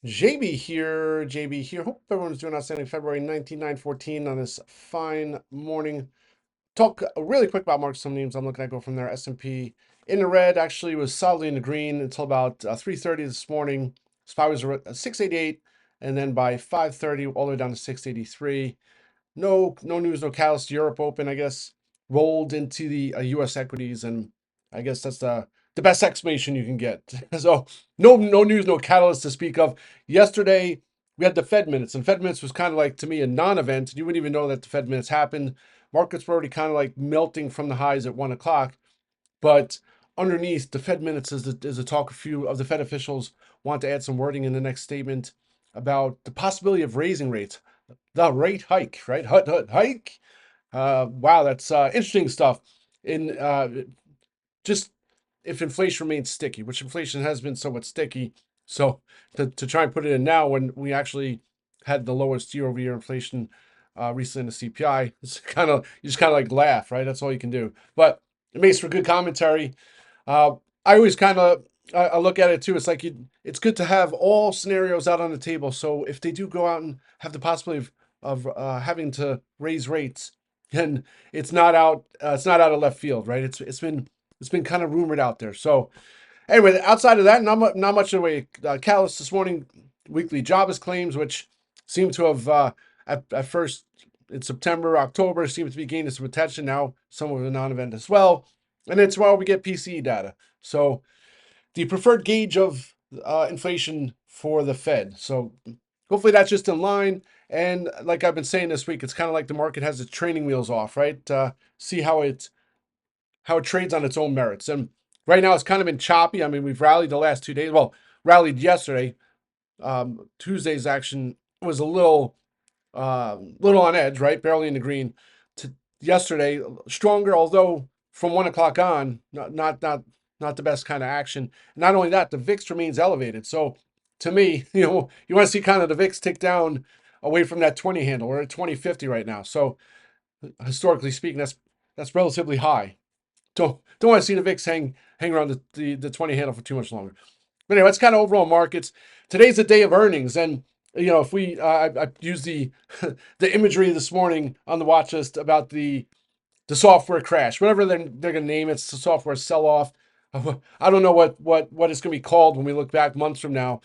JB here. Hope everyone's doing outstanding. February 19, 9/14 on this fine morning. Talk really quick about market. Some names I'm looking at go from there. S&P in the red, actually was solidly in the green until about 3:30 this morning. SPY was at 688, and then by 5:30 all the way down to 683. No news, no catalyst. Europe open, I guess, rolled into the U.S. equities, and I guess that's the best explanation you can get. So no news, no catalyst to speak of. Yesterday we had the Fed minutes, and Fed minutes was kind of like, to me, a non-event. You wouldn't even know that the Fed minutes happened. Markets were already kind of like melting from the highs at 1 o'clock, but underneath the Fed minutes is a talk. A few of the Fed officials want to add some wording in the next statement about the possibility of raising rates, the rate hike, right? Hike. Wow, that's interesting stuff. In just if inflation remains sticky, which inflation has been somewhat sticky, so to try and put it in now when we actually had the lowest year-over-year inflation recently in the CPI, it's kind of you just kind of like laugh, right? That's all you can do. But it makes for good commentary. I always kind of I look at it too. It's like it's good to have all scenarios out on the table. So if they do go out and have the possibility of having to raise rates, then it's not out of left field, right? It's been kind of rumored out there. So anyway, outside of that, not much in the way. Catalyst this morning, weekly jobless claims, which seem to have at first in September, October, seemed to be gaining some attention. Now, somewhat of a non-event as well. And it's why we get PCE data. So the preferred gauge of inflation for the Fed. So hopefully that's just in line. And like I've been saying this week, it's kind of like the market has its training wheels off, right? See how it trades on its own merits. And right now it's kind of been choppy. I mean, we've rallied the last 2 days. Well, rallied yesterday. Tuesday's action was little on edge, right? Barely in the green. To yesterday, stronger, although from 1 o'clock on, not the best kind of action. Not only that, the VIX remains elevated. So to me, you want to see kind of the VIX tick down away from that 20 handle. We're at 2050 right now. So historically speaking, that's relatively high. Don't want to see the VIX hang around the 20 handle for too much longer. But anyway, that's kind of overall markets. Today's the day of earnings, and if we I used the the imagery this morning on the watch list about the software crash, whatever they're going to name it. It's the software sell off. I don't know what it's going to be called when we look back months from now.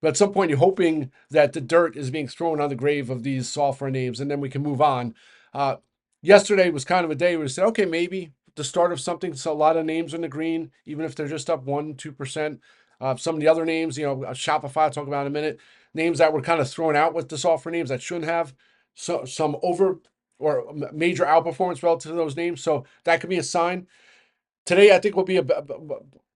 But at some point, you're hoping that the dirt is being thrown on the grave of these software names, and then we can move on. Uh, Yesterday was kind of a day where we said, okay, maybe the start of something. So a lot of names in the green, even if they're just up 1-2%. Some of the other names, Shopify, I'll talk about in a minute, names that were kind of thrown out with the software names that shouldn't have. So some over or major outperformance relative to those names. So that could be a sign. Today, I think will be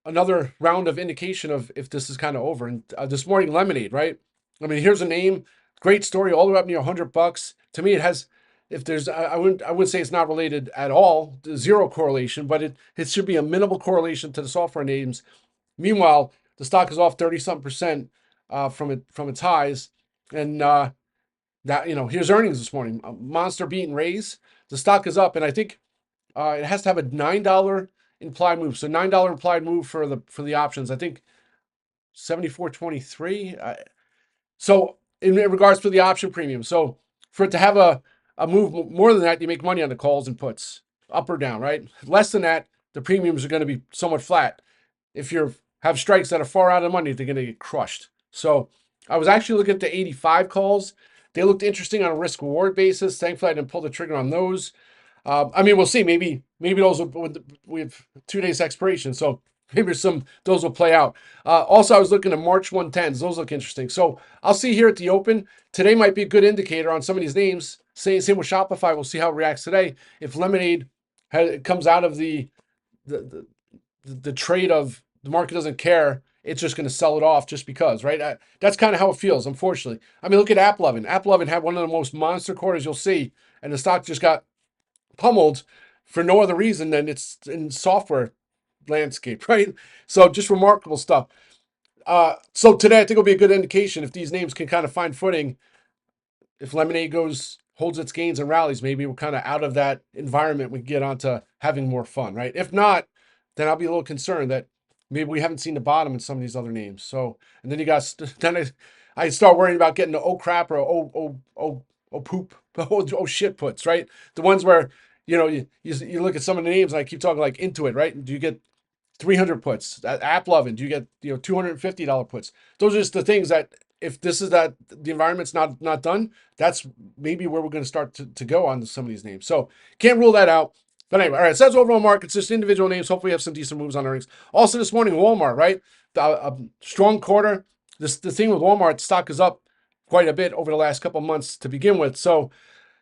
another round of indication of if this is kind of over. And this morning, Lemonade, right? I mean, here's a name, great story, all the way up near $100. To me, it has. If there's, I wouldn't say it's not related at all, zero correlation, but it should be a minimal correlation to the software names. Meanwhile, the stock is off 30-some% from its highs, and that here's earnings this morning, a monster beat and raise. The stock is up, and I think it has to have a $9 implied move. So $9 implied move for the options. I think 74.23. So in regards to the option premium, so for it to have a move more than that, you make money on the calls and puts, up or down, right? Less than that, the premiums are going to be somewhat flat. If you have strikes that are far out of money, they're going to get crushed. So I was actually looking at the 85 calls. They looked interesting on a risk reward basis. Thankfully, I didn't pull the trigger on those. I mean, we'll see. Maybe those we have 2 days expiration, so maybe those will play out. Also, I was looking at March 110s. Those look interesting. So I'll see here at the open. Today might be a good indicator on some of these names. Same with Shopify. We'll see how it reacts today. If Lemonade comes out of the the trade of the market doesn't care, it's just going to sell it off just because, right? That's kind of how it feels, unfortunately. I mean, look at AppLovin. AppLovin had one of the most monster quarters you'll see, and the stock just got pummeled for no other reason than it's in software landscape, right? So just remarkable stuff. So today I think will be a good indication if these names can kind of find footing. If Lemonade holds its gains and rallies, maybe we're kind of out of that environment. We can get on to having more fun, right? If not, then I'll be a little concerned that maybe we haven't seen the bottom in some of these other names. So, and then you got then I start worrying about getting the oh crap or oh poop, oh shit puts, right? The ones where, you look at some of the names and I keep talking like Intuit, right? Do you get 300 puts? App Lovin', do you get, $250 puts? Those are just the things that if this is that the environment's not done, that's maybe where we're going to start to go on some of these names. So can't rule that out. But anyway, all right, so that's overall markets, just individual names. Hopefully, we have some decent moves on earnings. Also, this morning, Walmart, right? A strong quarter. The thing with Walmart, stock is up quite a bit over the last couple of months to begin with. So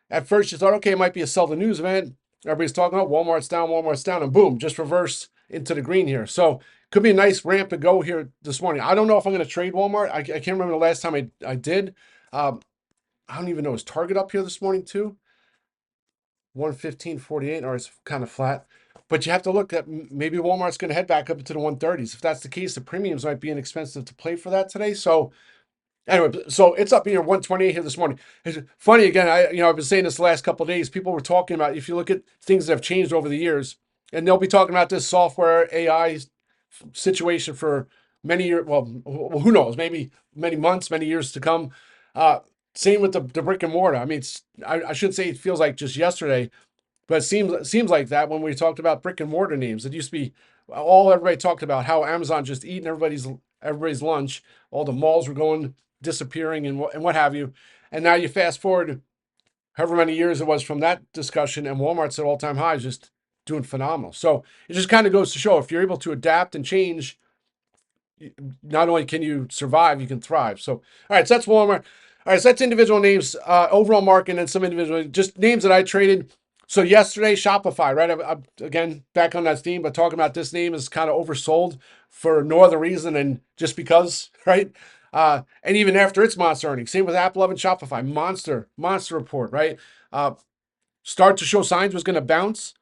at first, you thought, okay, it might be a sell the news event. Everybody's talking about Walmart's down, and boom, just reverse into the green here. So could be a nice ramp to go here this morning. I don't know if I'm going to trade Walmart. I can't remember the last time I did. I don't even know. Is Target up here this morning too? 115.48, or it's kind of flat. But you have to look at maybe Walmart's going to head back up into the 130s. If that's the case, the premiums might be inexpensive to play for that today. So anyway, so it's up here 128 here this morning. It's funny again. I've been saying this the last couple of days. People were talking about, if you look at things that have changed over the years, and they'll be talking about this software AI situation for many years. Well, who knows? Maybe many months, many years to come. Uh, Same with the brick and mortar. I mean, I should say it feels like just yesterday, but it seems like that when we talked about brick and mortar names. It used to be all everybody talked about how Amazon just eating everybody's lunch. All the malls were going disappearing and what have you. And now you fast forward however many years it was from that discussion, and Walmart's at all-time highs, just doing phenomenal. So it just kind of goes to show if you're able to adapt and change, not only can you survive, you can thrive. So, all right, so that's Walmart. All right, so that's individual names, overall market, and some individual, just names that I traded. So yesterday, Shopify, right? I'm again back on that theme, but talking about this name is kind of oversold for no other reason than just because, right? And even after its monster earnings, same with Apple and Shopify, monster report, right? Uh, Start to show signs was going to bounce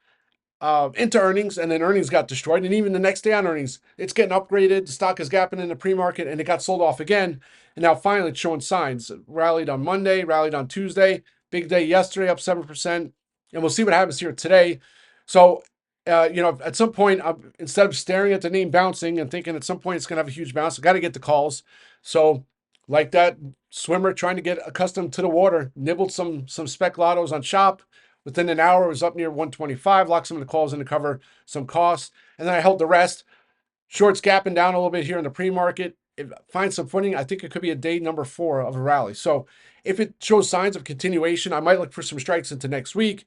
into earnings, and then earnings got destroyed. And even the next day on earnings, it's getting upgraded. The stock is gapping in the pre-market, and it got sold off again. And now finally, it's showing signs. It rallied on Monday, rallied on Tuesday. Big day yesterday, up 7%. And we'll see what happens here today. So, at some point, instead of staring at the name bouncing and thinking at some point it's going to have a huge bounce, I've got to get the calls. So, like that swimmer trying to get accustomed to the water, nibbled some spec lottos on Shop. Within an hour, it was up near 125, locked some of the calls in to cover some costs. And then I held the rest. Shorts gapping down a little bit here in the pre-market. If find some footing, I think it could be a day number 4 of a rally. So if it shows signs of continuation, I might look for some strikes into next week.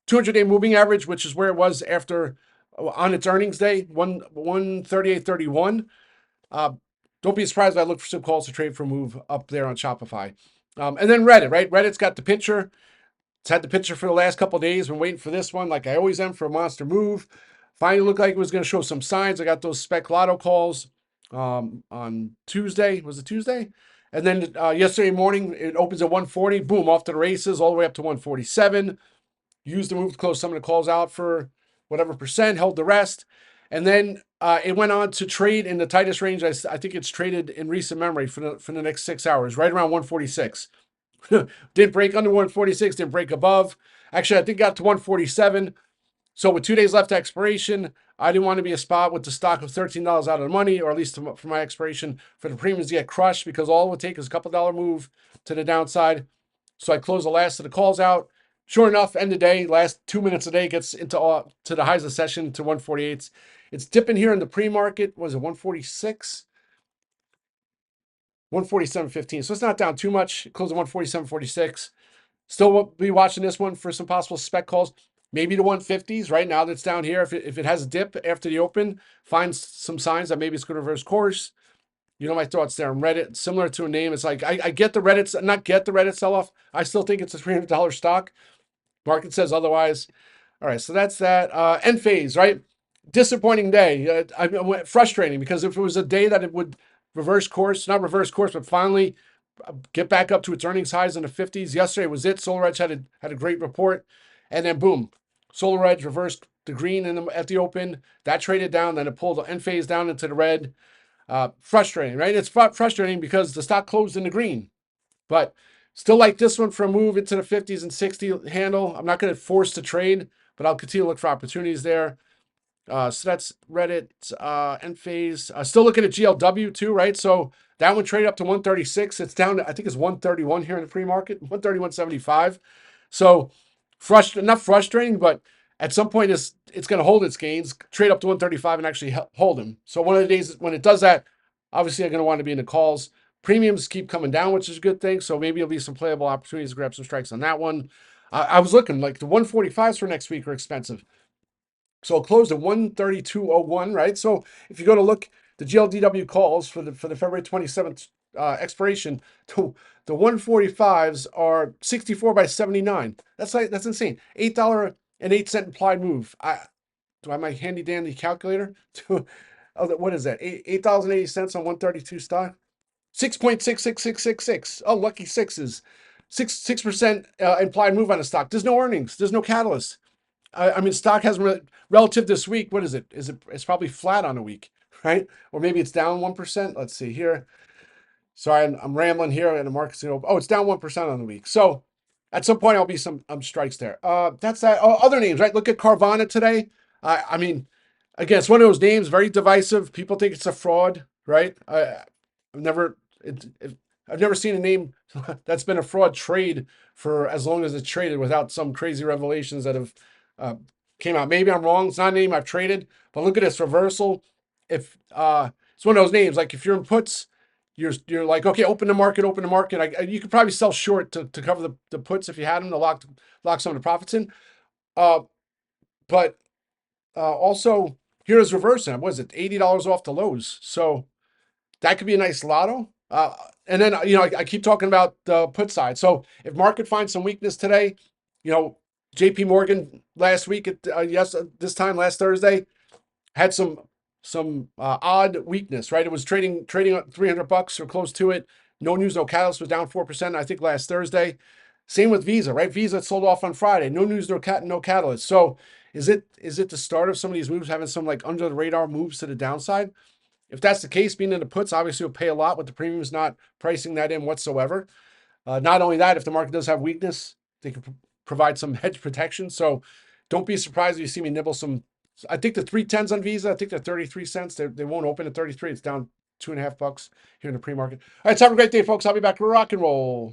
200-day moving average, which is where it was after on its earnings day, 138.31. Don't be surprised if I look for some calls to trade for a move up there on Shopify. And then Reddit, right? Reddit's got the picture. It's had the picture for the last couple of days. Been waiting for this one, like I always am, for a monster move. Finally looked like it was going to show some signs. I got those spec lotto calls on Tuesday. Was it Tuesday? And then yesterday morning, it opens at 140. Boom, off to the races, all the way up to 147. Used the move to close some of the calls out for whatever percent, held the rest. And then it went on to trade in the tightest range. I think it's traded in recent memory for the next 6 hours, right around 146. Didn't break under 146, didn't break above. Actually, I think got to 147. So with 2 days left to expiration, I didn't want to be a spot with the stock of $13 out of the money, or at least for my expiration, for the premiums to get crushed, because all it would take is a couple dollar move to the downside. So I closed the last of the calls out. Sure enough, end of day, last 2 minutes a day gets into to the highs of the session to 148. It's dipping here in the pre-market. Was it 146? 147.15. So it's not down too much. It closed at 147.46. Still will be watching this one for some possible spec calls. Maybe the 150s right now that's down here. If it has a dip after the open, finds some signs that maybe it's going to reverse course. You know my thoughts there on Reddit. Similar to a name, it's like I get the Reddit, not get the Reddit sell-off. I still think it's a $300 stock. Market says otherwise. All right, so that's that. End phase, right? Disappointing day. Frustrating, because if it was a day that it would reverse course, not reverse course, but finally get back up to its earnings highs in the 50s. Yesterday was it. SolarEdge had a great report, and then boom, SolarEdge reversed the green at the open. That traded down, then it pulled the end phase down into the red. Frustrating, right? It's frustrating because the stock closed in the green, but still like this one for a move into the 50s and 60 handle. I'm not going to force the trade, but I'll continue to look for opportunities there. So that's Reddit, Enphase. Still looking at GLW too, right? So that one traded up to 136. It's down to, I think it's 131 here in the pre-market, 131.75. So not frustrating, but at some point it's going to hold its gains, trade up to 135 and actually hold them. So one of the days when it does that, obviously I'm going to want to be in the calls. Premiums keep coming down, which is a good thing. So maybe there'll be some playable opportunities to grab some strikes on that one. I was looking like the 145s for next week are expensive. So it closed at 132.01, right? So if you go to look, the GLDW calls for the February 27th expiration, the 145s are 64 by 79. That's insane. $8.08 implied move. Do I have my handy dandy calculator? What is that? $8.80 on 132 stock? 6.66666. Oh, lucky sixes. 6% implied move on a stock. There's no earnings. There's no catalyst. I mean, stock has relative this week. What is it? It's probably flat on a week, right? Or maybe it's down 1%. Let's see here. Sorry, I'm rambling here, and the market's it's down 1% on the week. So at some point, I'll be some strikes there. That's that. Oh, other names, right? Look at Carvana today. I mean, again, it's one of those names, very divisive. People think it's a fraud, right? I've never I've never seen a name that's been a fraud trade for as long as it's traded without some crazy revelations that have uh, came out. Maybe I'm wrong. It's not a name I've traded, but look at this reversal. If it's one of those names, like if you're in puts, you're like, okay, open the market, open the market. You could probably sell short to cover the puts if you had them to lock some of the profits in. Uh, but also here's reversing. What is it? $80 off the lows. So that could be a nice lotto. And then, I keep talking about the put side. So if market finds some weakness today, JP Morgan last week at this time last Thursday had some odd weakness, right? It was trading at $300 or close to it. No news, no catalyst, was down 4%, I think, last Thursday. Same with Visa, right? Visa sold off on Friday. No news, no catalyst. So is it the start of some of these moves having some like under the radar moves to the downside? If that's the case, being in the puts, obviously will pay a lot with the premiums not pricing that in whatsoever. Not only that, if the market does have weakness, they can provide some hedge protection. So don't be surprised if you see me nibble some. I think the 310s on Visa, I think they're 33 cents. They won't open at 33. It's down $2.50 here in the pre-market. All right, so have a great day, folks. I'll be back to rock and roll.